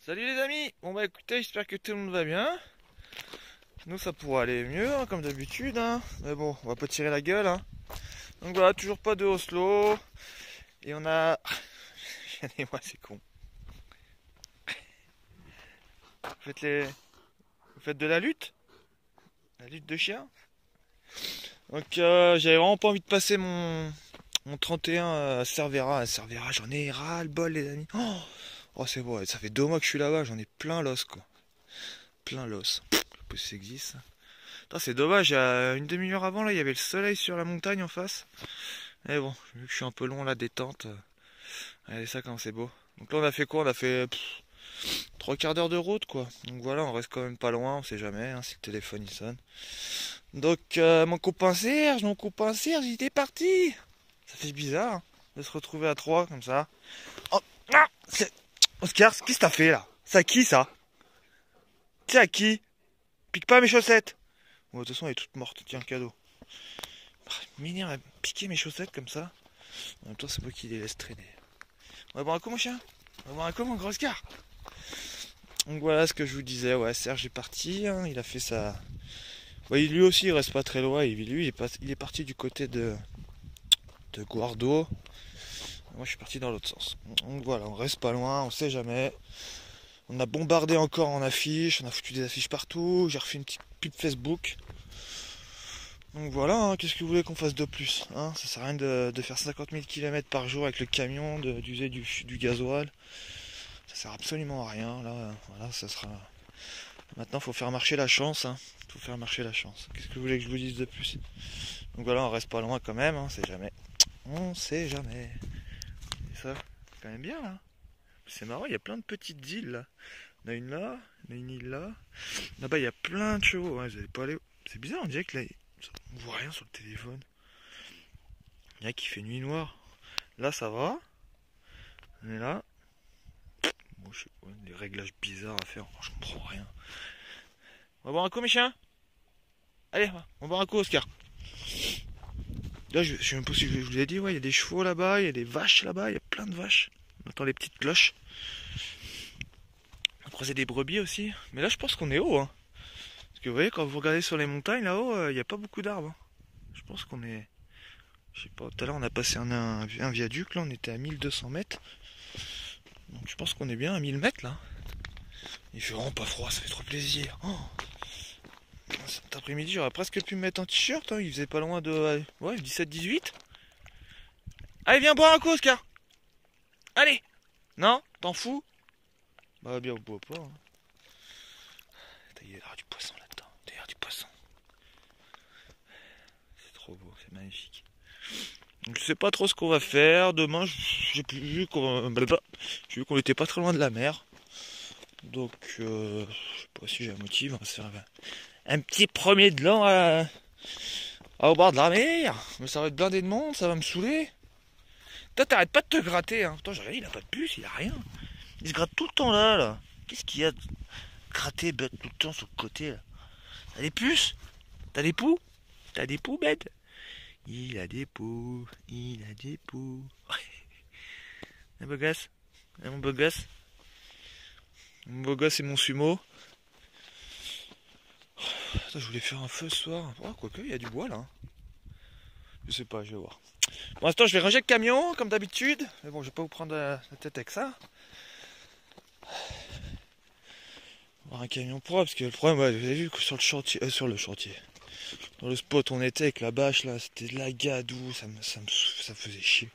Salut les amis. Bon bah écoutez, j'espère que tout le monde va bien. Nous ça pourrait aller mieux hein, comme d'habitude hein. Mais bon, on va pas tirer la gueule hein. Donc voilà, toujours pas de Oslo. Et on a... Regardez-moi, c'est con. Vous faites de la lutte? La lutte de chien? Donc j'avais vraiment pas envie de passer mon 31 à Cervera. À Cervera, j'en ai ras le bol les amis. Oh c'est bon, ça fait 2 mois que je suis là-bas, j'en ai plein l'os quoi. Plein l'os. Je sais pas si ça existe. Putain, c'est dommage, il y a une demi-heure avant, là, il y avait le soleil sur la montagne en face. Mais bon, vu que je suis un peu long, la détente. Regardez ça quand c'est beau. Donc là, on a fait quoi? On a fait 3 quarts d'heure de route, quoi. Donc voilà, on reste quand même pas loin, on sait jamais, hein, si le téléphone il sonne. Donc, mon copain Serge, il était parti. Ça fait bizarre hein, de se retrouver à 3 comme ça. Oh, ah, Oscar, qu'est-ce que t'as fait là? C'est à qui ça? C'est à qui? Pique pas mes chaussettes. Bon, de toute façon, elle est toute morte, tiens, cadeau. M'énerve à piquer mes chaussettes comme ça. En même temps, c'est moi qui les laisse traîner. On va boire un coup, mon chien? On va boire un coup, mon gros Oscar? Donc voilà ce que je vous disais. Ouais, Serge est parti. Hein, il a fait ça. Ouais, lui aussi, il reste pas très loin. Lui, il est parti du côté de Guardo. Moi, je suis parti dans l'autre sens. Donc voilà, on reste pas loin, on sait jamais. On a bombardé encore en affiches. On a foutu des affiches partout. J'ai refait une petite pub Facebook. Donc voilà, hein, qu'est-ce que vous voulez qu'on fasse de plus hein? Ça sert à rien de faire 50 000 km par jour avec le camion, d'user du gasoil. Ça sert absolument à rien. Là, voilà, ça sera. Maintenant, faut faire marcher la chance. Hein. Faut faire marcher la chance. Qu'est-ce que vous voulez que je vous dise de plus? Donc voilà, on reste pas loin quand même. Hein, on sait jamais. On sait jamais. Et ça, c'est quand même bien là. C'est marrant, il y a plein de petites îles là. Il y en a une là, il y en a une île là. Là-bas, il y a plein de chevaux. Ouais, vous allez pas aller. C'est bizarre, on dirait que là, on voit rien sur le téléphone. Il y a qui fait nuit noire. Là, ça va. On est là. Bon, je sais pas, des réglages bizarres à faire. Je comprends rien. On va boire un coup, mes chiens? Allez, on va boire un coup, Oscar. Là, je sais même pas si je vous l'ai dit. Ouais, il y a des chevaux là-bas, il y a des vaches là-bas, il y a plein de vaches. On entend les petites cloches. On a croisé des brebis aussi. Mais là, je pense qu'on est haut. Hein. Parce que vous voyez, quand vous regardez sur les montagnes là-haut, il n'y a pas beaucoup d'arbres. Hein. Je pense qu'on est. Je sais pas, tout à l'heure on a passé un viaduc, là on était à 1200 mètres. Donc je pense qu'on est bien à 1000 mètres là. Il fait vraiment pas froid, ça fait trop plaisir. Oh, cet après-midi j'aurais presque pu me mettre en t-shirt, hein. Il faisait pas loin de ouais, 17-18. Allez viens boire un coup Oscar. Allez. Non, t'en fous? Bah bien on boit pas. Hein. Il y a du poisson là-dedans, il y a du poisson. C'est trop beau, c'est magnifique. Donc, je sais pas trop ce qu'on va faire. Demain, j'ai vu qu'on était pas très loin de la mer. Donc, je sais pas si j'ai un motif. On va se faire un petit premier de l'an au bord de la mer. Mais ça va être blindé de monde, ça va me saouler. Toi, t'arrêtes pas de te gratter. Hein. Attends, j'ai regardé, il a pas de puce, il a rien. Il se gratte tout le temps là, là. Qu'est-ce qu'il y a de gratter bête tout le temps sur le côté là? T'as des puces? T'as des poux? T'as des poux bêtes? Il a des poux, il a des poux. Un beau gosse, mon beau gosse. Mon beau gosse et mon sumo. Attends, je voulais faire un feu ce soir. Oh, quoique, il y a du bois là. Je sais pas, je vais voir. Pour l'instant, je vais ranger le camion, comme d'habitude. Mais bon, je vais pas vous prendre la tête avec ça. Avoir un camion propre, parce que le problème, ouais, vous avez vu que sur le chantier, dans le spot où on était avec la bâche là, c'était de la gadoue, ça me faisait chier.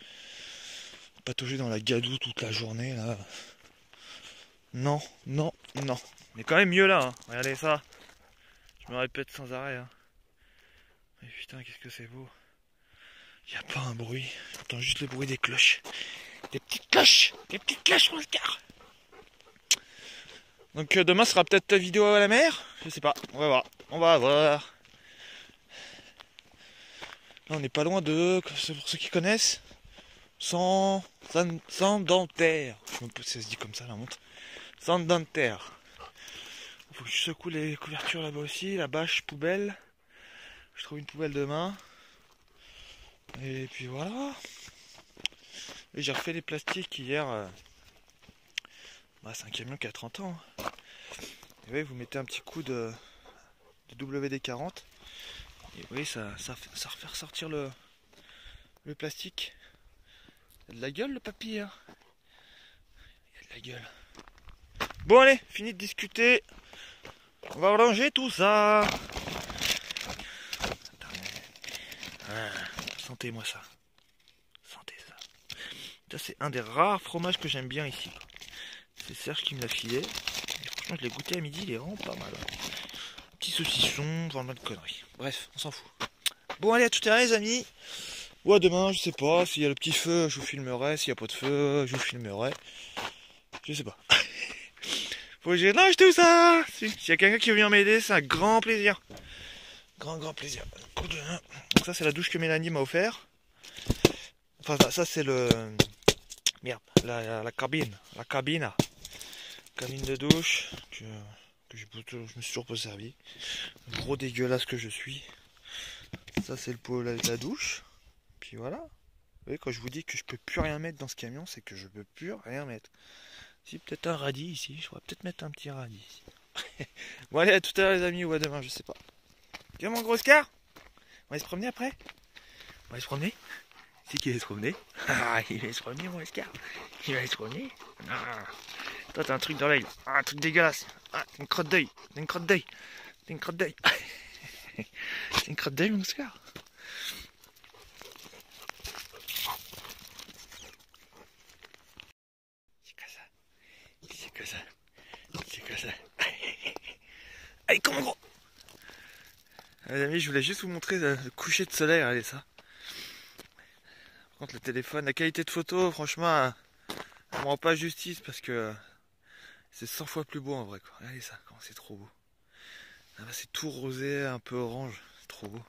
Patauger dans la gadoue toute la journée là. Non, non, non. Mais quand même mieux là, hein. Regardez ça. Je me répète sans arrêt. Hein. Mais putain, qu'est-ce que c'est beau. Y a pas un bruit. J'entends juste le bruit des cloches. Des petites cloches. Des petites cloches, Oscar. Donc demain sera peut-être ta vidéo à la mer. Je sais pas. On va voir. On va voir. Là, on n'est pas loin de. Pour ceux qui connaissent. Sans dentaire. Je sais même pas si ça se dit comme ça, la honte. Sans dentaire. Faut que je secoue les couvertures là-bas aussi. La bâche poubelle. Je trouve une poubelle demain. Et puis voilà. Et j'ai refait les plastiques hier Bah, c'est un camion qui a 30 ans. Hein. Et oui, vous mettez un petit coup de WD-40. Et oui, ça refait ressortir le plastique. Il a de la gueule le papy. Hein. Il a de la gueule. Bon allez, fini de discuter. On va ranger tout ça. Sentez-moi ça. Sentez ça. Ça c'est un des rares fromages que j'aime bien ici. C'est Serge qui me l'a filé. Et franchement je l'ai goûté à midi, il est vraiment pas mal. Petit saucisson, vraiment de conneries. Bref, on s'en fout. Bon allez, à tout à l'heure les amis. Ou à demain, je sais pas. S'il y a le petit feu, je vous filmerai. S'il n'y a pas de feu, je vous filmerai. Je sais pas. Faut que je lâche tout ça. S'il y a quelqu'un qui vient m'aider, c'est un grand plaisir. Grand plaisir. Donc ça c'est la douche que Mélanie m'a offert. Enfin ça c'est le... Merde, la cabine. La cabine. Cabine de douche que je me suis toujours pas servi. Gros dégueulasse que je suis. Ça c'est le pot avec la douche. Puis voilà. Vous voyez, quand je vous dis que je peux plus rien mettre dans ce camion, c'est que je peux plus rien mettre. Si, peut-être un radis ici. Je pourrais peut-être mettre un petit radis ici. Bon allez, à tout à l'heure les amis, ou à demain, je sais pas. Tiens mon gros Oscar. On va se promener après. On va se promener. C'est qui va se promener. Ah, il va se promener mon Oscar. Il va se promener. Ah. Toi t'as un truc dans l'œil. Ah, un truc dégueulasse. Ah, une crotte d'œil. Une crotte d'œil. Une crotte d'œil. C'est une crotte d'œil mon Oscar. C'est que ça. C'est que ça. Allez, comme gros. Les amis, je voulais juste vous montrer le coucher de soleil, regardez ça. Par contre, le téléphone, la qualité de photo, franchement, elle me rend pas justice parce que c'est 100 fois plus beau en vrai. Quoi. Regardez ça, comment c'est trop beau. C'est tout rosé, un peu orange, c'est trop beau.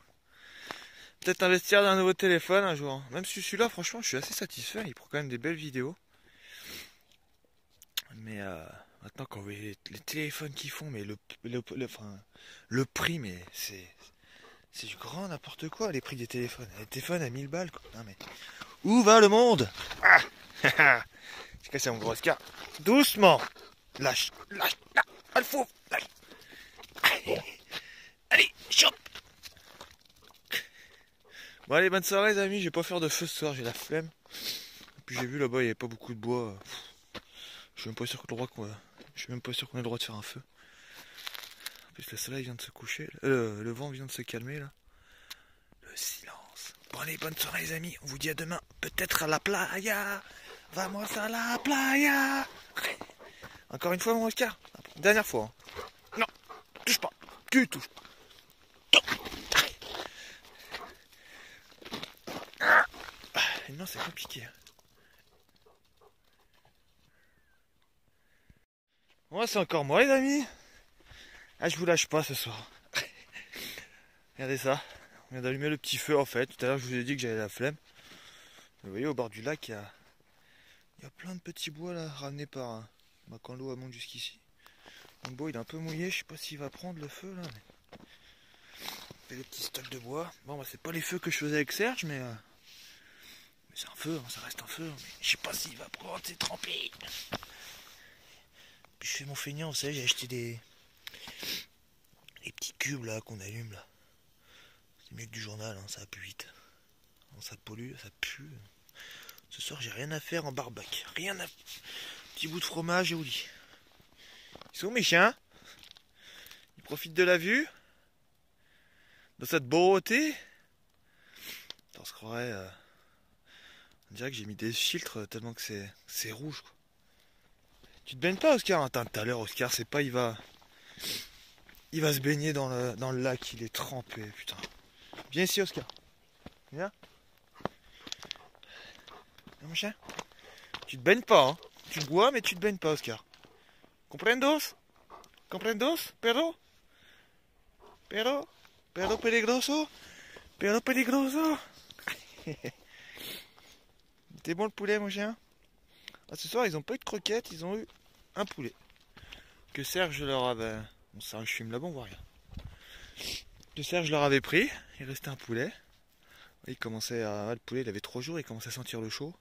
Peut-être investir dans un nouveau téléphone un jour. Même si celui-là, franchement, je suis assez satisfait. Il prend quand même des belles vidéos. Mais maintenant, quand vous voyez les téléphones qu'ils font, mais le prix, mais c'est du grand n'importe quoi, les prix des téléphones. Les téléphones à 1000 balles, quoi. Non, mais où va le monde? Ah j'ai cassé mon gros Oscar. Doucement. Lâche. Là, le fou. Lâche. Allez, chope. Bon, allez, bonne soirée, les amis. Je vais pas faire de feu ce soir, j'ai la flemme. Et puis j'ai vu là-bas, il n'y avait pas beaucoup de bois. Je suis même pas sûr qu'on ait le droit de faire un feu. En plus, le soleil vient de se coucher. Le vent vient de se calmer, là. Le silence. Bon, allez, bonne soirée, les amis. On vous dit à demain. Peut-être à la playa. Vamos à la playa. Encore une fois, mon Oscar. Dernière fois. Hein. Non, touche pas. Tu touches pas. Non, c'est compliqué. Moi, c'est encore moi, les amis. Ah, je vous lâche pas ce soir. Regardez ça. On vient d'allumer le petit feu, en fait. Tout à l'heure, je vous ai dit que j'avais la flemme. Vous voyez, au bord du lac, il y a plein de petits bois là, ramenés par quand l'eau monte jusqu'ici. Donc bon, il est un peu mouillé, je sais pas s'il va prendre le feu là. Mais... les petits stocks de bois. Bon, bah, c'est pas les feux que je faisais avec Serge, mais c'est un feu, hein, ça reste un feu. Mais je sais pas s'il va prendre, c'est trempé. Puis je fais mon feignant, vous savez, j'ai acheté des petits cubes là qu'on allume là. C'est mieux que du journal, hein, ça pue vite. Ça pollue, ça pue. Ce soir, j'ai rien à faire en barbac. Rien à... Petit bout de fromage et au lit. Ils sont mes chiens. Ils profitent de la vue. De cette beauté. On se croirait... On dirait que j'ai mis des filtres tellement que c'est rouge. Quoi. Tu te baignes pas, Oscar? Attends, tout à l'heure, Oscar, c'est pas... Il va se baigner dans le lac. Il est trempé, putain. Viens ici, Oscar. Viens. Viens, mon chien. Tu te baignes pas, hein. Tu bois, mais tu te baignes pas, Oscar. Comprendos? Comprendos? Perro? Perro? Perro peligroso? Perro peligroso? T'es bon le poulet, mon chien? Ah, ce soir, ils ont pas eu de croquettes, ils ont eu un poulet. Que Serge leur avait... Bon, ça, je fume là-bas, on voit rien. Que Serge leur avait pris, il restait un poulet. Il commençait à... Le poulet, il avait 3 jours, il commençait à sentir le chaud.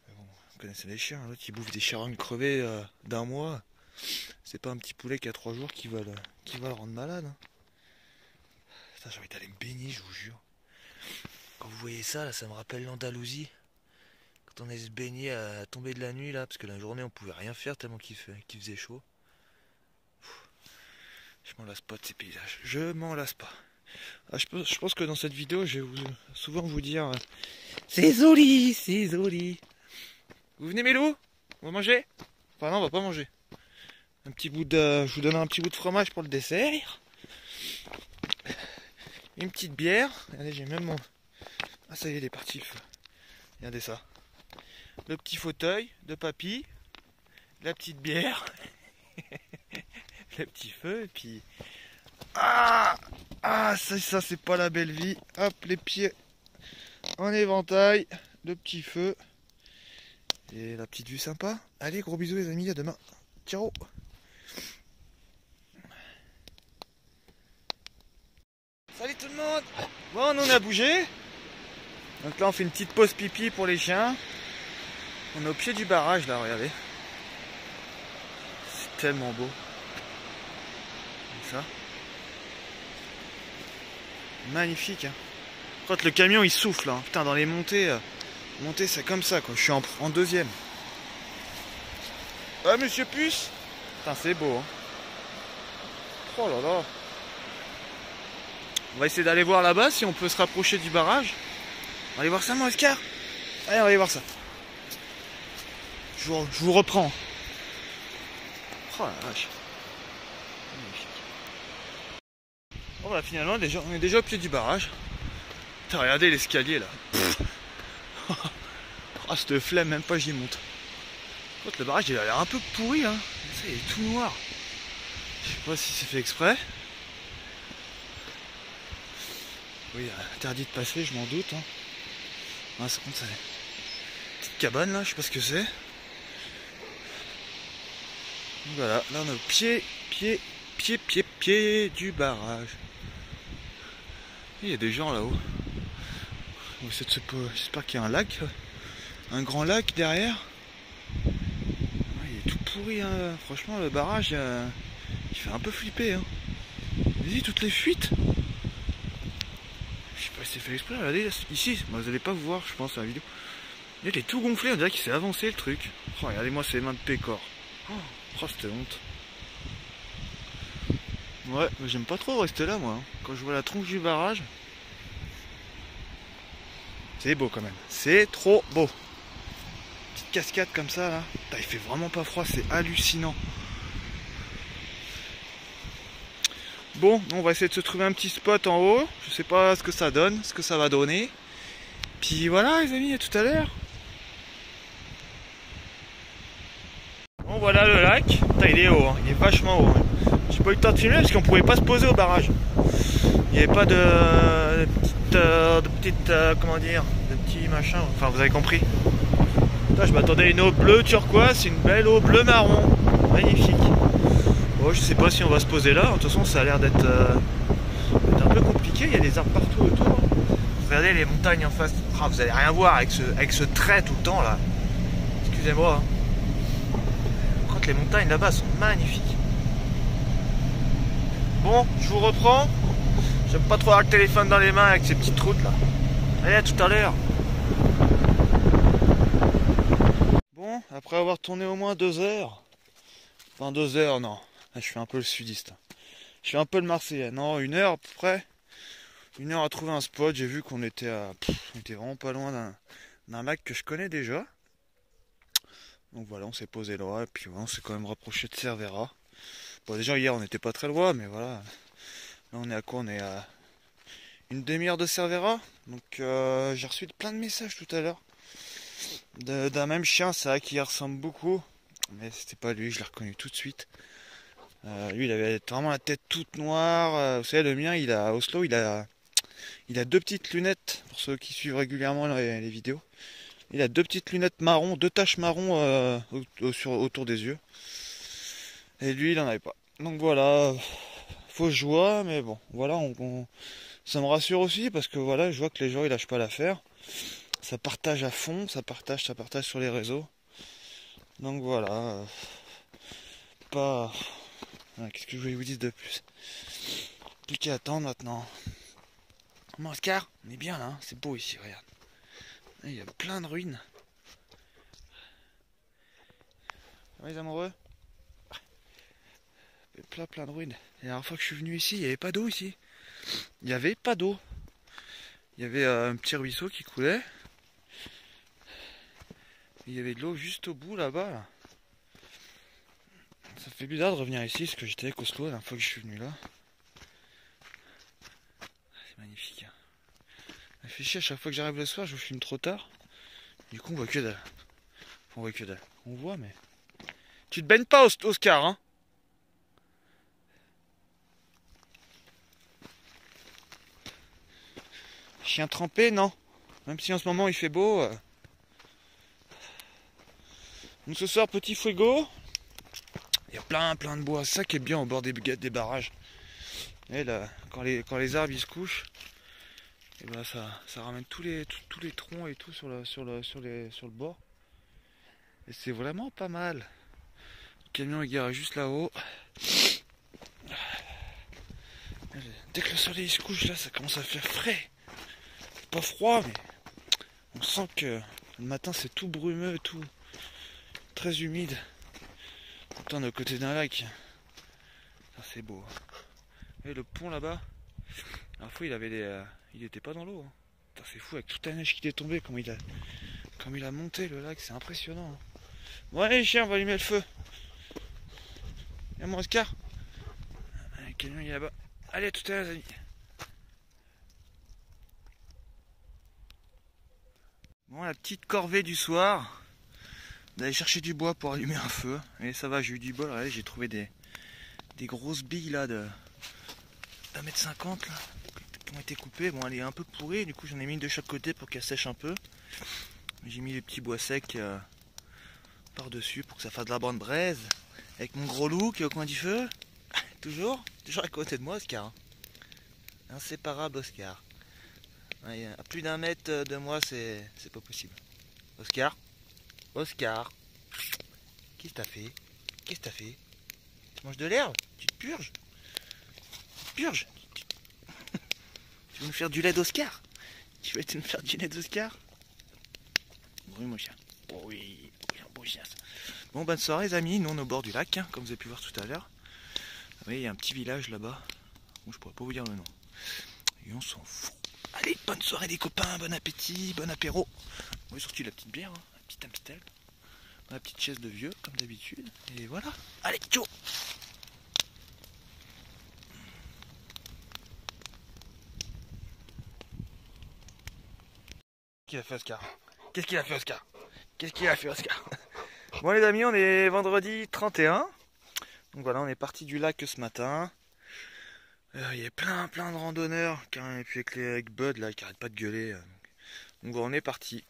Mais bon, Vous connaissez les chiens, l'autre il bouffe des charognes crevées d'un mois. C'est pas un petit poulet qui a 3 jours qui va le rendre malade. Hein. Putain, j'ai envie d'aller me baigner, je vous jure. Quand vous voyez ça, là, ça me rappelle l'Andalousie. Quand on est se baigner à tomber de la nuit, là, parce que la journée on pouvait rien faire tellement qu'il faisait chaud. Je m'en lasse pas de ces paysages. Je m'en lasse pas. Ah, je pense que dans cette vidéo, je vais souvent vous dire c'est joli, c'est joli. Vous venez, mes loups? On va manger? Enfin, non, on va pas manger. Un petit bout de. Je vous donne un petit bout de fromage pour le dessert. Une petite bière. Regardez, j'ai même mon. Ah, ça y est, il est parti le feu. Regardez ça. Le petit fauteuil de papy. La petite bière. Le petit feu, et puis. Ah, ça c'est pas la belle vie. Hop, les pieds en éventail, le petit feu et la petite vue sympa. Allez, gros bisous les amis, à demain. Ciao. Salut tout le monde. Bon, on a bougé. Donc là on fait une petite pause pipi pour les chiens. On est au pied du barrage là, regardez. C'est tellement beau. Comme ça. Magnifique. Hein. Quand le camion il souffle, hein. Putain, dans les montées, c'est comme ça quoi. Je suis en deuxième. Ah, monsieur Puce. Putain, c'est beau. Hein. Oh là là. On va essayer d'aller voir là-bas si on peut se rapprocher du barrage. On va aller voir ça, mon Oscar. Allez, on va aller voir ça. Je vous reprends. Oh la vache. Magnifique. Bon bah finalement on est déjà au pied du barrage. Putain, regardez l'escalier là. Ah, cette flemme, même pas j'y monte. Le barrage il a l'air un peu pourri hein. Ça, il est tout noir. Je sais pas si c'est fait exprès. Oui, interdit de passer, je m'en doute. Hein. Ah, ça compte, ça. Petite cabane là, je sais pas ce que c'est. Voilà, là on est au pied du barrage. Il y a des gens là-haut. J'espère qu'il y a un lac. Un grand lac derrière. Il est tout pourri hein. Franchement le barrage il fait un peu flipper hein. Vas-y, toutes les fuites. Je sais pas si c'est fait exprès, regardez ici, vous allez pas vous voir je pense à la vidéo. Il est tout gonflé, on dirait qu'il s'est avancé le truc. Oh, regardez-moi ces mains de pécor. Oh, c'était honte. Ouais, mais j'aime pas trop rester là moi. Hein. Quand je vois la tronche du barrage. C'est beau quand même. C'est trop beau. Petite cascade comme ça là. Putain, il fait vraiment pas froid, c'est hallucinant. Bon, on va essayer de se trouver un petit spot en haut. Je sais pas ce que ça donne, ce que ça va donner. Puis voilà les amis, à tout à l'heure. Bon voilà le lac. Putain, il est haut, hein. Il est vachement haut. Hein. J'ai pas eu le temps de filmer parce qu'on pouvait pas se poser au barrage. Il n'y avait pas de petite comment dire, de petits machins. Enfin vous avez compris. Là, je m'attendais à une eau bleue turquoise, c'est une belle eau bleu marron. Magnifique. Bon, je sais pas si on va se poser là. De toute façon ça a l'air d'être un peu compliqué. Il y a des arbres partout autour. Regardez les montagnes en face. Ah, vous allez rien voir avec ce trait tout le temps là. Excusez-moi. Hein. Quand les montagnes là-bas sont magnifiques. Bon, je vous reprends. J'aime pas trop avoir le téléphone dans les mains avec ces petites routes là. Allez, à tout à l'heure. Bon, après avoir tourné au moins 2 heures. Enfin 2 heures, non. Là, je fais un peu le sudiste. Je fais un peu le Marseillais. Non, 1 heure à peu près. 1 heure à trouver un spot. J'ai vu qu'on était on était vraiment pas loin d'un lac que je connais déjà. Donc voilà, on s'est posé là. Et puis voilà, on s'est quand même rapproché de Cervera. Bon, déjà hier on n'était pas très loin, mais voilà. Là on est à quoi? On est à une demi-heure de Cervera. Donc j'ai reçu plein de messages tout à l'heure. D'un même chien, c'est vrai qu'il ressemble beaucoup. Mais c'était pas lui, je l'ai reconnu tout de suite. Lui il avait vraiment la tête toute noire. Vous savez, le mien, à Oslo, il a 2 petites lunettes. Pour ceux qui suivent régulièrement les vidéos. Il a 2 petites lunettes marron, 2 taches marron autour des yeux. Et lui il en avait pas. Donc voilà, fausse joie, mais bon, voilà, ça me rassure aussi parce que voilà, je vois que les gens ils lâchent pas l'affaire. Ça partage à fond, ça partage sur les réseaux. Donc voilà. Pas. Voilà, qu'est-ce que je voulais vous dire de plus? Plus qu'à attendre maintenant. Bon, Oscar, on est bien là, hein, c'est beau ici, regarde. Il y a plein de ruines. Ouais, les amoureux? Il y a plein de ruines. La dernière fois que je suis venu ici, il n'y avait pas d'eau ici. Il n'y avait pas d'eau. Il y avait un petit ruisseau qui coulait. Il y avait de l'eau juste au bout là-bas. Là. Ça fait bizarre de revenir ici parce que j'étais avec Oslo la dernière fois que je suis venu là. C'est magnifique. Hein. Ça fait chier à chaque fois que j'arrive le soir, je filme trop tard. Du coup on voit que dalle. On voit que dalle. On voit mais. Tu te baignes pas Oscar hein? Chien trempé non. Même si en ce moment il fait beau. Donc ce soir petit fuego. Il y a plein de bois. C'est ça qui est bien au bord des barrages. Et là, quand les arbres ils se couchent, et ben ça ramène tous les troncs et tout sur le bord. Et c'est vraiment pas mal. Le camion est garé juste là-haut. Dès que le soleil se couche là, ça commence à faire frais. Pas froid, mais on sent que le matin c'est tout brumeux, tout très humide. Pourtant on est aux côtés d'un lac. Ça c'est beau. Et le pont là-bas, la fois il était pas dans l'eau. Hein. C'est fou avec toute la neige qui est tombée, comme il a monté le lac, c'est impressionnant. Hein. Bon allez les chiens, on va allumer le feu. Y'a mon Oscar. Le camion il est là-bas. Allez à tout à l'heure les amis. Bon la petite corvée du soir, d'aller chercher du bois pour allumer un feu. Et ça va, j'ai eu du bol, regardez, j'ai trouvé des grosses billes là d'1,50 m là, qui ont été coupées. Bon elle est un peu pourrie, du coup j'en ai mis une de chaque côté pour qu'elle sèche un peu. J'ai mis les petits bois secs par-dessus pour que ça fasse de la bande braise. Avec mon gros loup qui est au coin du feu. Toujours à côté de moi Oscar. Inséparable Oscar. Ouais, à plus d'un mètre de moi c'est pas possible. Oscar. Qu'est-ce que t'as fait? Tu manges de l'herbe? Tu te purges? Purge. Tu veux me faire du lait d'Oscar? Tu veux me faire du lait d'Oscar? Oui mon chien. Oh oui, un beau chien ça. Bon bonne soirée les amis, nous on est au bord du lac, hein, comme vous avez pu voir tout à l'heure. Oui, il y a un petit village là-bas. Bon, je pourrais pas vous dire le nom. Et on s'en fout. Allez, bonne soirée les copains, bon appétit, bon apéro. On est sorti la petite bière, hein, la petite Amstel. La petite chaise de vieux, comme d'habitude. Et voilà. Allez, ciao. Qu'est-ce qu'il a fait Oscar? Bon les amis, on est vendredi 31. Donc voilà, on est parti du lac ce matin. Il y a plein de randonneurs. Et puis avec Bud là, qui arrête pas de gueuler. Donc voilà, on est parti.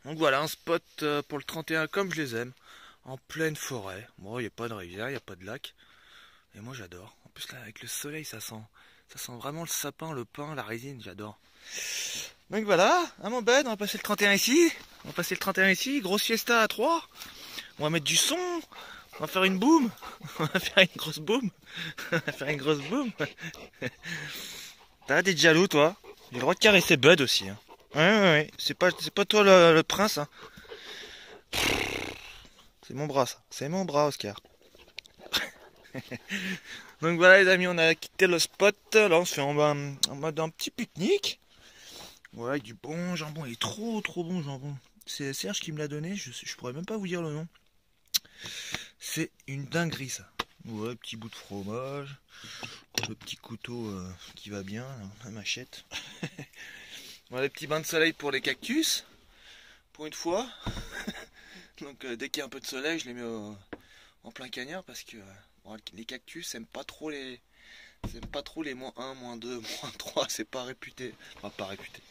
Donc voilà, un spot pour le 31 comme je les aime. En pleine forêt. Bon, il n'y a pas de rivière, il n'y a pas de lac. Et moi j'adore. En plus là, avec le soleil, ça sent vraiment le sapin, le pin, la résine, j'adore. Donc voilà, hein, mon Bud, on va passer le 31 ici. Grosse fiesta à 3. On va mettre du son. On va faire une boom. On va faire une grosse boom. T'es jaloux, toi? J'ai le droit de caresser Bud aussi. Hein. Ouais. C'est pas toi le prince. Hein. C'est mon bras, ça. C'est mon bras, Oscar. Donc voilà, les amis, on a quitté le spot. Là, on se fait en mode un petit pique-nique. Voilà, avec du bon jambon. Il est trop bon jambon. C'est Serge qui me l'a donné. Je pourrais même pas vous dire le nom. C'est une dinguerie, ça. Ouais, petit bout de fromage. Le petit couteau qui va bien, la machette. Voilà, les petits bains de soleil pour les cactus. Pour une fois. Donc dès qu'il y a un peu de soleil, je les mets en plein cagnard parce que les cactus aiment pas trop les -1, -2, -3, c'est pas réputé. Enfin, pas réputé.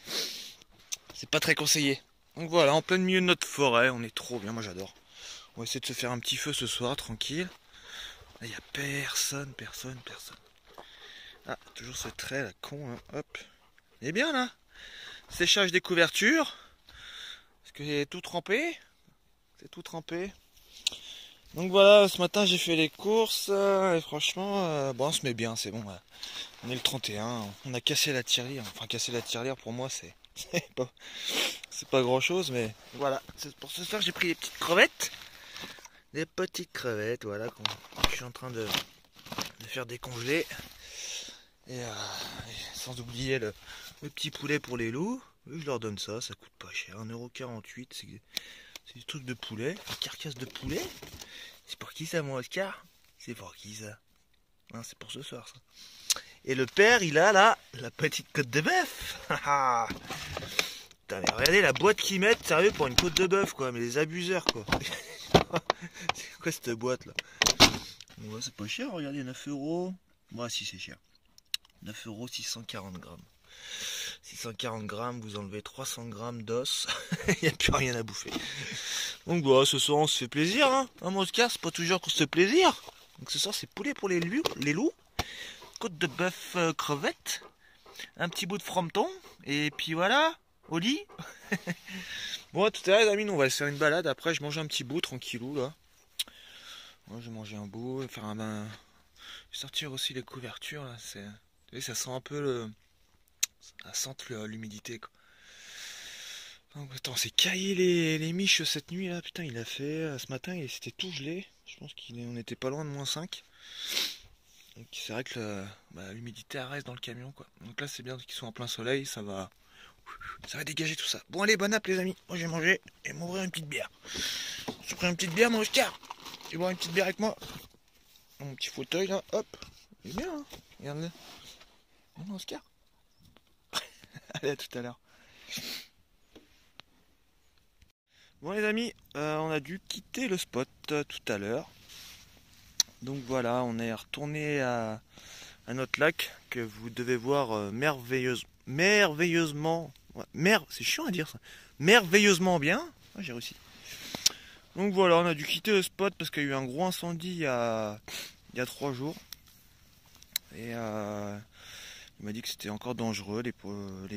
C'est pas très conseillé. Donc voilà, en plein milieu de notre forêt, on est trop bien, moi j'adore. On va essayer de se faire un petit feu ce soir, tranquille. Là, il n'y a personne. Ah, toujours ce trait, la con, hein. Hop. Il est bien, là. Séchage des couvertures. Parce que c'est tout trempé. Donc voilà, ce matin j'ai fait les courses et franchement, bon, on se met bien, c'est bon. On est le 31, on a cassé la tirelire. Enfin, casser la tirelire pour moi, c'est c'est pas grand chose, mais voilà. Pour ce soir, j'ai pris des petites crevettes. Des petites crevettes, voilà, que je suis en train de faire décongeler. Et sans oublier le petit poulet pour les loups. Je leur donne ça, ça coûte pas cher. 1,48 €, c'est des trucs de poulet, une carcasse de poulet. C'est pour qui ça, mon Oscar? C'est pour qui ça? Hein, c'est pour ce soir, ça. Et le père, il a là, la petite côte de bœuf. Putain, mais regardez la boîte qu'ils mettent, sérieux, pour une côte de bœuf, quoi. Mais les abuseurs, quoi. C'est quoi cette boîte, là? Ouais, c'est pas cher, regardez, 9 €. Moi, si, c'est cher. 9 €, 640 grammes. 640 grammes, vous enlevez 300 grammes d'os. Il n'y a plus rien à bouffer. Donc voilà, ce soir on se fait plaisir, hein, mon Oscar, c'est pas toujours qu'on se fait plaisir. Donc ce soir c'est poulet pour les loups, côte de bœuf crevette, un petit bout de frometon, et puis voilà, au lit. Bon, tout à l'heure les amis, nous on va se faire une balade, après je mange un petit bout tranquillou là. Moi je vais manger un bout, faire un bain, sortir aussi les couvertures là, c'est... Vous voyez, ça sent un peu ça sent l'humidité quoi. Donc, attends, c'est caillé les miches cette nuit là, putain il a fait, ce matin c'était tout gelé, je pense qu'on était pas loin de -5. Donc c'est vrai que l'humidité reste dans le camion quoi. Donc là c'est bien qu'ils soient en plein soleil, ça va dégager tout ça. Bon allez, bonne app les amis, moi je vais manger et m'ouvrir une petite bière. Je prends une petite bière mon Oscar, tu bois une petite bière avec moi. Mon petit fauteuil là, hop, il est bien hein, regarde-le. Mon Oscar. Allez, à tout à l'heure. Bon les amis, on a dû quitter le spot tout à l'heure. Donc voilà, on est retourné à notre lac que vous devez voir merveilleusement. Ouais, c'est chiant à dire ça. Merveilleusement bien. Ouais, j'ai réussi. Donc voilà, on a dû quitter le spot parce qu'il y a eu un gros incendie il y a 3 jours. Et il m'a dit que c'était encore dangereux, les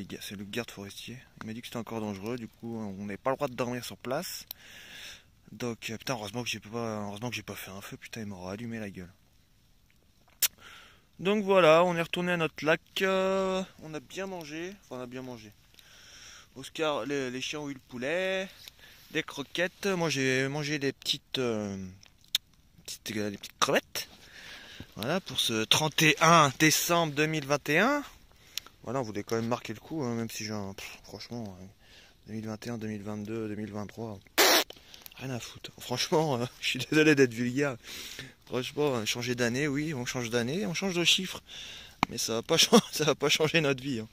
gars, c'est le garde forestier. Il m'a dit que c'était encore dangereux, du coup on n'avait pas le droit de dormir sur place. Donc putain, heureusement que j'ai pas fait un feu, putain il m'aura allumé la gueule. Donc voilà, on est retourné à notre lac, on a bien mangé, enfin on a bien mangé. Oscar, les chiens ont eu le poulet, des croquettes, moi j'ai mangé des petites crevettes. Voilà pour ce 31 décembre 2021. Voilà, on voulait quand même marquer le coup, hein, même si franchement, 2021, 2022, 2023, rien à foutre. Franchement, je suis désolé d'être vulgaire. Franchement, changer d'année, oui, on change d'année, on change de chiffre. Mais ça va pas changer notre vie. Hein.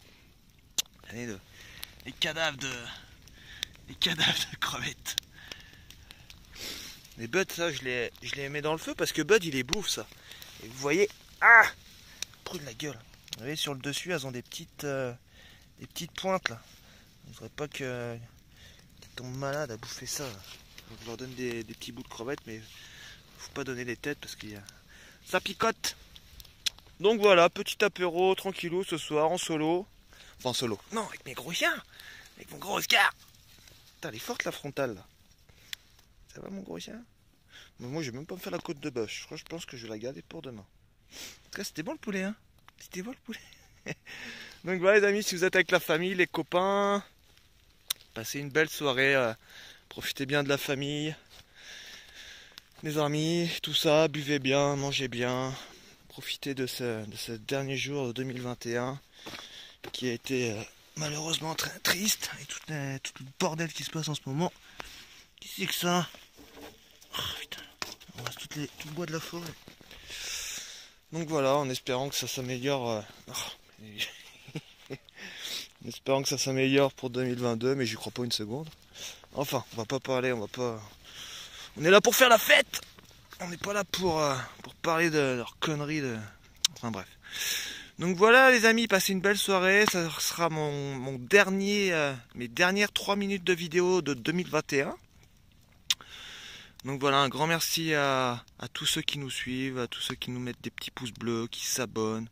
Allez, les cadavres de crevettes. Les buds, ça, je les mets dans le feu parce que Bud, il les bouffe, ça. Et vous voyez, brûle la gueule. Vous voyez, sur le dessus, elles ont des petites pointes, là. Je ne voudrais pas qu'ils tombent malades à bouffer ça. Là. Je leur donne des petits bouts de crevettes, mais faut pas donner les têtes parce qu'il y a... Ça picote. Donc voilà, petit apéro, tranquillou, ce soir, en solo. Enfin, en solo. Non, avec mes gros chiens. Avec mon gros Oscar. Putain, elle est forte, la frontale, là. Ça va, mon gros chien? Mais moi, je vais même pas me faire la côte de bœuf. Je pense que je vais la garder pour demain. En tout cas, c'était bon le poulet, hein. C'était bon le poulet. Donc voilà, les amis, si vous êtes avec la famille, les copains, passez une belle soirée. Profitez bien de la famille, des amis, tout ça. Buvez bien, mangez bien. Profitez de ce dernier jour de 2021 qui a été malheureusement très triste. Et tout le bordel qui se passe en ce moment. Qu'est-ce que c'est que ça? Oh, putain. On rase tout le bois de la forêt. Donc voilà, en espérant que ça s'améliore. En espérant que ça s'améliore pour 2022, mais j'y crois pas une seconde. Enfin, on va pas parler, on est là pour faire la fête. On n'est pas là pour parler de leurs conneries Enfin bref. Donc voilà les amis, passez une belle soirée. Ça sera mes dernières 3 minutes de vidéo de 2021. Donc voilà, un grand merci à tous ceux qui nous suivent, à tous ceux qui nous mettent des petits pouces bleus, qui s'abonnent.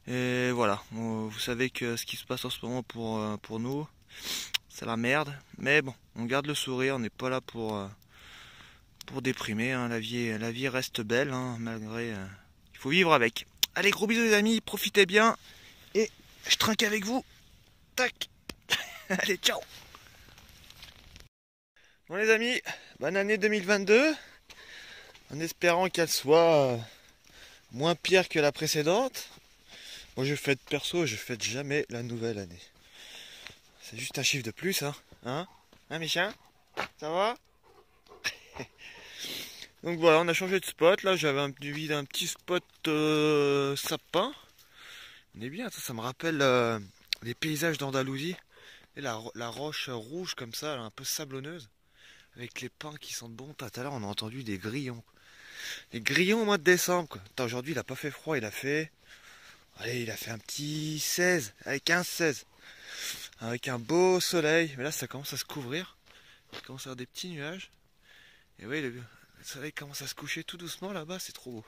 Et voilà, vous savez que ce qui se passe en ce moment pour nous, c'est la merde. Mais bon, on garde le sourire, on n'est pas là pour pour déprimer, hein. La vie reste belle, hein, malgré... il faut vivre avec. Allez, gros bisous les amis, profitez bien. Et je trinque avec vous. Tac. Allez, ciao. Bon les amis, bonne année 2022. En espérant qu'elle soit moins pire que la précédente. Moi je fête perso, je fête jamais la nouvelle année. C'est juste un chiffre de plus, hein. Hein Michin? Ça va? Donc voilà, on a changé de spot. Là, j'avais un petit spot sapin. On est bien, ça me rappelle les paysages d'Andalousie. Et la roche rouge comme ça, un peu sablonneuse. Avec les pins qui sentent bon. Tout à l'heure, on a entendu des grillons. Les grillons au mois de décembre, quoi. Aujourd'hui, il a pas fait froid, il a fait... Allez, il a fait un petit 16, avec 15-16. Avec un beau soleil. Mais là, ça commence à se couvrir. Il commence à avoir des petits nuages. Et oui, le soleil commence à se coucher tout doucement là-bas, c'est trop beau.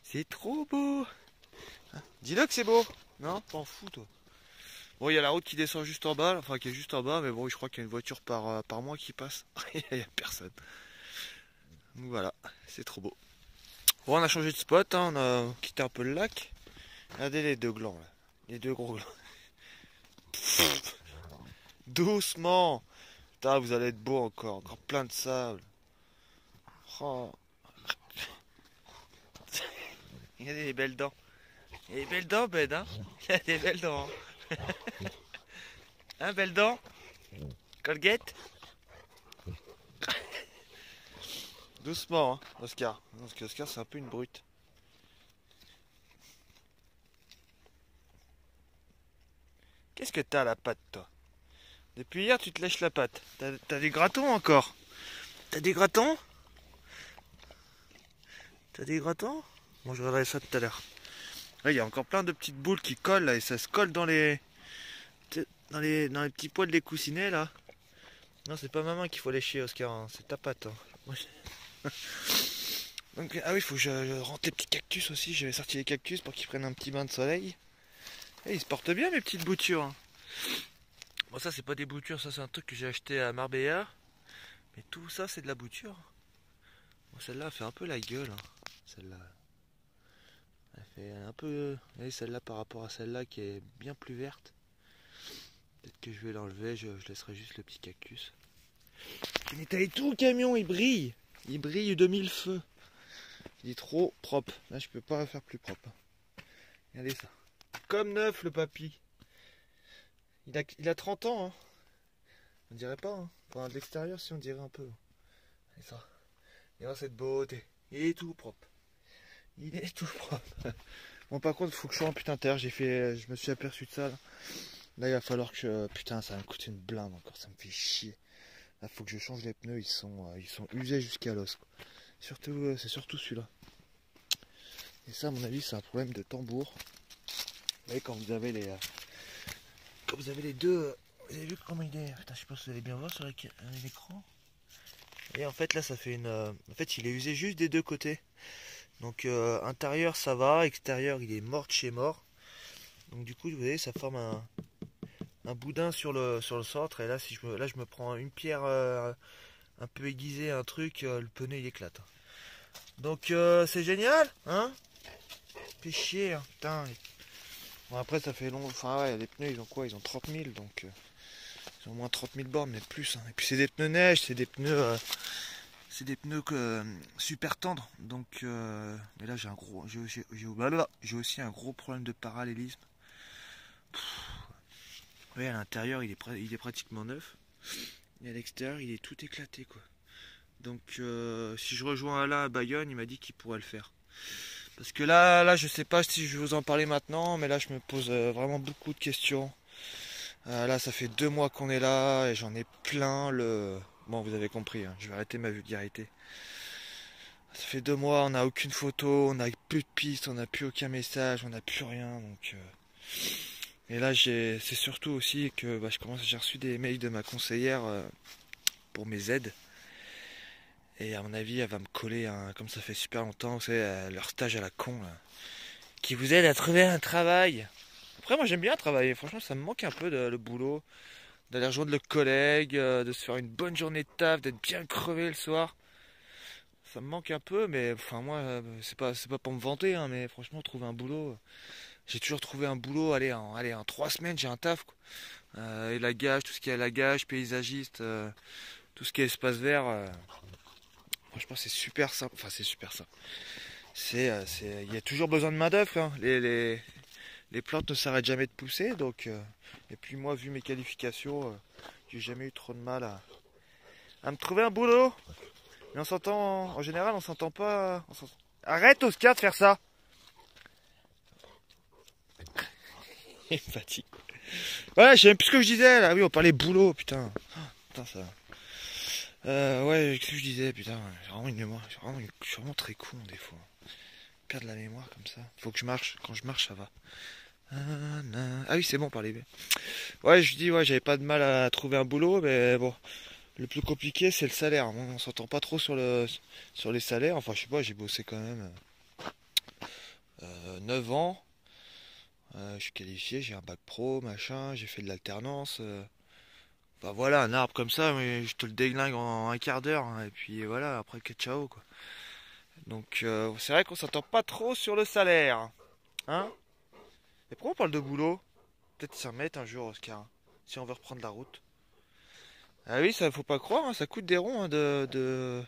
C'est trop beau. Hein, dis-le que c'est beau. Non, t'en fous toi. Bon, il y a la route qui descend juste en bas, enfin qui est juste en bas, mais bon, je crois qu'il y a une voiture par mois qui passe. Il n'y a personne. Donc voilà, c'est trop beau. Bon, on a changé de spot, hein, on a quitté un peu le lac. Regardez les deux glands là. Les deux gros glands. Doucement. Putain, vous allez être beau encore plein de sable. Oh. Il y a des belles dents. Il y a des belles dents, Ben, hein. Il y a des belles dents. Hein, hein belles dents. Colgate. Doucement, hein, Oscar. Parce que Oscar, c'est un peu une brute. Qu'est-ce que t'as à la patte, toi? Depuis hier, tu te lèches la patte. T'as des gratons encore? T'as des gratons? T'as des gratons? Bon, je regarderai ça tout à l'heure. Là, il y a encore plein de petites boules qui collent, là, et ça se colle dans les petits poils des coussinets, là. Non, c'est pas ma main qu'il faut lécher, Oscar, hein, c'est ta patte. Hein. Donc, ah oui, il faut que je rentre les petits cactus aussi. J'avais sorti les cactus pour qu'ils prennent un petit bain de soleil. Et ils se portent bien, mes petites boutures. Hein. Bon, ça, c'est pas des boutures, ça, c'est un truc que j'ai acheté à Marbella. Mais tout ça, c'est de la bouture. Bon, celle-là, elle fait un peu la gueule. Hein. Celle-là. Elle fait un peu... Vous voyez, celle-là par rapport à celle-là qui est bien plus verte. Peut-être que je vais l'enlever, je laisserai juste le petit cactus. J'ai nettoyé tout le camion, il brille. Il brille de mille feux. Il est trop propre. Là, je peux pas faire plus propre. Regardez ça. Comme neuf, le papy. Il a 30 ans. Hein. On dirait pas. Hein. Enfin, de l'extérieur, si on dirait un peu. Et ça. Et là, cette beauté. Il est tout propre. Il est tout propre. Bon, par contre, il faut que je sois en putain de terre. Je me suis aperçu de ça. Là, il va falloir que je... Putain, ça va me coûter une blinde encore. Ça me fait chier. Là, faut que je change les pneus. Ils sont usés jusqu'à l'os. Surtout, c'est surtout celui-là. Et ça, à mon avis, c'est un problème de tambour. Vous voyez, quand vous avez les deux... Vous avez vu comment il est? Putain, je sais pas si vous allez bien voir sur l'écran. Et en fait, là, ça fait une... En fait, il est usé juste des deux côtés. Donc, intérieur, ça va. Extérieur, il est mort de chez mort. Donc, du coup, vous voyez, ça forme un boudin sur le centre. Et là, si je me prends une pierre un peu aiguisée, un truc, le pneu, il éclate. Donc, c'est génial, hein? Fait chier, hein, putain. Bon, après, ça fait long. Enfin, ouais, les pneus, ils ont quoi? Ils ont 30 000, donc ils ont au moins 30 000 bornes, mais plus. Hein. Et puis, c'est des pneus neige, c'est des pneus super tendres. Donc, mais là, j'ai aussi un gros problème de parallélisme. Ouais, à l'intérieur, il est pratiquement neuf. Et à l'extérieur, il est tout éclaté, quoi. Donc, si je rejoins Alain à Bayonne, il m'a dit qu'il pourrait le faire. Parce que là, je sais pas si je vais vous en parler maintenant, mais là, je me pose vraiment beaucoup de questions. Là, ça fait 2 mois qu'on est là, et j'en ai plein le... Bon, vous avez compris, hein, je vais arrêter ma vulgarité. Ça fait 2 mois, on n'a aucune photo, on n'a plus de piste, on n'a plus aucun message, on n'a plus rien, donc... Et là, c'est surtout aussi que j'ai reçu des mails de ma conseillère pour mes aides. Et à mon avis, elle va me coller, comme ça fait super longtemps, vous savez, leur stage à la con, là, qui vous aide à trouver un travail. Après, moi, j'aime bien travailler. Franchement, ça me manque un peu le boulot, d'aller rejoindre le collègue, de se faire une bonne journée de taf, d'être bien crevé le soir. ça me manque un peu, mais enfin moi, c'est pas pour me vanter, hein, mais franchement, trouver un boulot, j'ai toujours trouvé un boulot, allez, en 3 semaines, j'ai un taf, quoi. Et la gage, tout ce qui est la gage, paysagiste, tout ce qui est espace vert, franchement, c'est super simple. Enfin, c'est super simple. Il y a toujours besoin de main d'œuvre, hein. Les plantes ne s'arrêtent jamais de pousser, donc. Et puis moi, vu mes qualifications, j'ai jamais eu trop de mal à me trouver un boulot. Mais on s'entend, en général, on s'entend pas. Arrête, Oscar, de faire ça. Il me fatigue. Ouais, je sais même plus ce que je disais là. Oui, on parlait boulot, putain. Oh, putain, ça. Ouais, qu'est-ce que je disais, putain. J'ai vraiment une mémoire. Je suis vraiment très con des fois. Perdre la mémoire comme ça. Faut que je marche. Quand je marche, ça va. Ah oui, c'est bon, parler. Ouais, je dis, ouais, j'avais pas de mal à trouver un boulot, mais bon. Le plus compliqué, c'est le salaire. On s'entend pas trop sur les salaires. Enfin, je sais pas, j'ai bossé quand même 9 ans. Je suis qualifié, j'ai un bac pro, machin, j'ai fait de l'alternance. Enfin voilà, un arbre comme ça, mais je te le déglingue en un quart d'heure, hein, et puis voilà, après que ciao quoi. Donc c'est vrai qu'on s'entend pas trop sur le salaire. Hein? Et pourquoi on parle de boulot? Peut-être s'y remettre un jour, Oscar, hein, si on veut reprendre la route. Ah oui, ça faut pas croire, hein, ça coûte des ronds, hein, de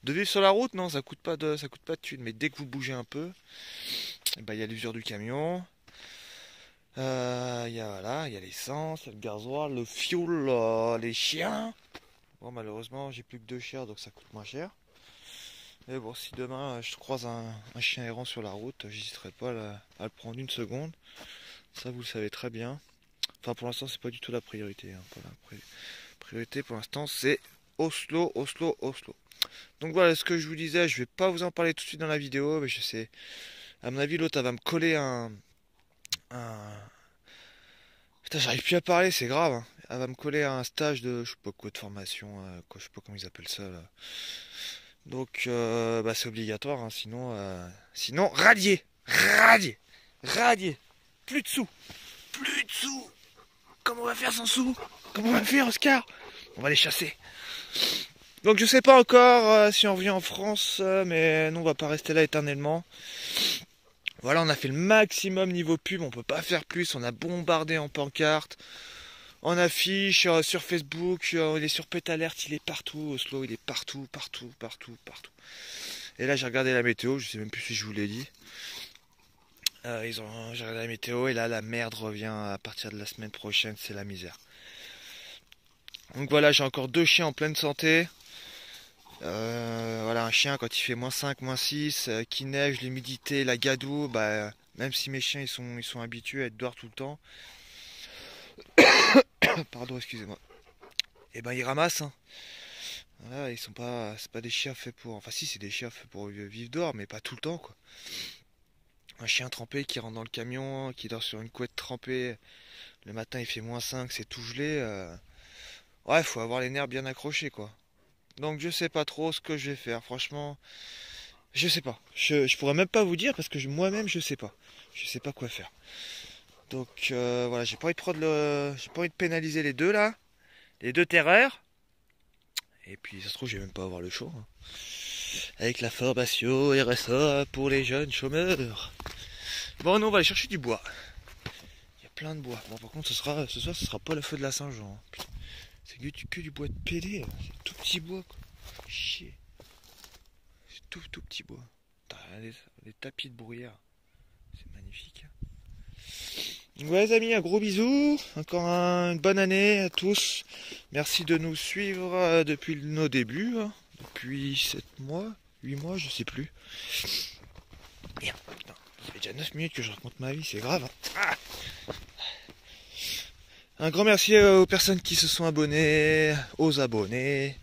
vivre sur la route, non, ça coûte pas de thunes. Mais dès que vous bougez un peu, eh ben, il y a l'usure du camion. Voilà, il y a l'essence, il y a le gasoil, le fuel, les chiens. Bon, malheureusement, j'ai plus que 2 chiens, donc ça coûte moins cher. Mais bon, si demain je croise un chien errant sur la route, j'hésiterai pas à le prendre une seconde. Ça, vous le savez très bien. Enfin, pour l'instant, c'est pas du tout la priorité, hein. Pas la priorité pour l'instant, c'est Oslo, Oslo, Oslo. Donc voilà ce que je vous disais. Je vais pas vous en parler tout de suite dans la vidéo, mais je sais. À mon avis, l'autre, elle va me coller un... Putain, j'arrive plus à parler, c'est grave, hein. Elle va me coller à un stage de, je sais pas quoi, de formation, quoi, je sais pas comment ils appellent ça, là. Donc, bah, c'est obligatoire, hein, sinon, radier, radier, radier. Plus de sous, plus de sous. Comment on va faire sans sous? Comment on va faire, Oscar? On va les chasser. Donc, je sais pas encore si on revient en France, mais nous, on va pas rester là éternellement. Voilà, on a fait le maximum niveau pub, on peut pas faire plus, on a bombardé en pancarte, en affiche, sur Facebook, il est sur Pétalerte, il est partout, Oslo, il est partout, partout, partout, partout. Et là j'ai regardé la météo, je sais même plus si je vous l'ai dit. J'ai regardé la météo et là la merde revient à partir de la semaine prochaine, c'est la misère. Donc voilà, j'ai encore 2 chiens en pleine santé. Voilà, un chien quand il fait -5, -6, qui neige, l'humidité, la gadoue, bah même si mes chiens ils sont habitués à être dehors tout le temps, pardon, excusez-moi. Et ben ils ramassent, hein. Voilà, ils sont pas, c'est pas des chiens faits pour, enfin si c'est des chiens faits pour vivre dehors, mais pas tout le temps quoi. Un chien trempé qui rentre dans le camion, qui dort sur une couette trempée, le matin il fait -5, c'est tout gelé. Ouais, faut avoir les nerfs bien accrochés quoi. Donc je sais pas trop ce que je vais faire, franchement. Je sais pas. Je pourrais même pas vous dire parce que moi-même je sais pas. Je sais pas quoi faire. Donc voilà, j'ai pas envie de pénaliser les deux là, les deux terreurs. Et puis ça se trouve je vais même pas avoir le choix, hein. Avec la formation RSA pour les jeunes chômeurs. Bon, nous on va aller chercher du bois. Il y a plein de bois. Bon, par contre ce soir ce sera pas le feu de la Saint-Jean, hein. Putain, c'est que du bois de PD, c'est tout petit bois quoi. Chier. C'est tout petit bois. Les tapis de bruyère. C'est magnifique. Ouais les amis, un gros bisou. Encore une bonne année à tous. Merci de nous suivre depuis nos débuts, hein. Depuis 7 mois, 8 mois, je sais plus. Merde, putain, ça fait déjà 9 minutes que je raconte ma vie, c'est grave, hein. Ah, un grand merci aux personnes qui se sont abonnées, aux abonnés.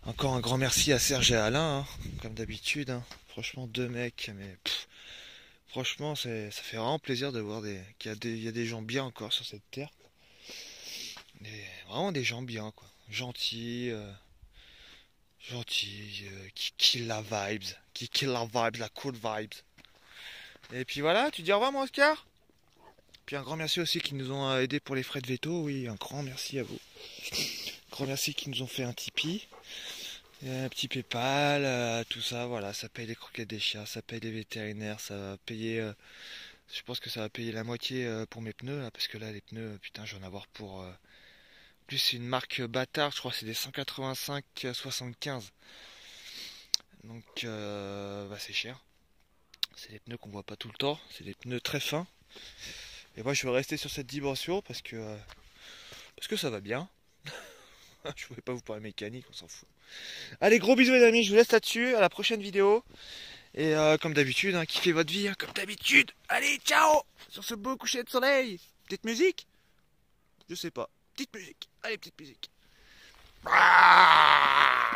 Encore un grand merci à Serge et Alain, hein, comme d'habitude, hein. Franchement, 2 mecs, mais franchement, ça fait vraiment plaisir de voir qu'il y a des gens bien encore sur cette terre. Vraiment des gens bien, quoi. Gentils, qui kill la vibes, la cool vibes. Et puis voilà, tu dis au revoir, mon Oscar. Puis un grand merci aussi qui nous ont aidés pour les frais de veto, oui, un grand merci à vous. Grand merci qui nous ont fait un Tipeee. Il y a un petit PayPal, tout ça, voilà, ça paye les croquettes des chiens, ça paye les vétérinaires, ça va payer, je pense que ça va payer la moitié pour mes pneus, là, parce que là, les pneus, putain, je vais en avoir pour, plus c'est une marque bâtard, je crois que c'est des 185-75, donc, bah, c'est cher. C'est des pneus qu'on voit pas tout le temps, c'est des pneus très fins. Et moi, je vais rester sur cette dimension parce que ça va bien. Je voulais pas vous parler mécanique, on s'en fout. Allez, gros bisous les amis, je vous laisse là-dessus, à la prochaine vidéo. Et comme d'habitude, hein, kiffez votre vie, hein, comme d'habitude. Allez, ciao sur ce beau coucher de soleil. Petite musique? Je sais pas. Petite musique. Allez, petite musique. Ah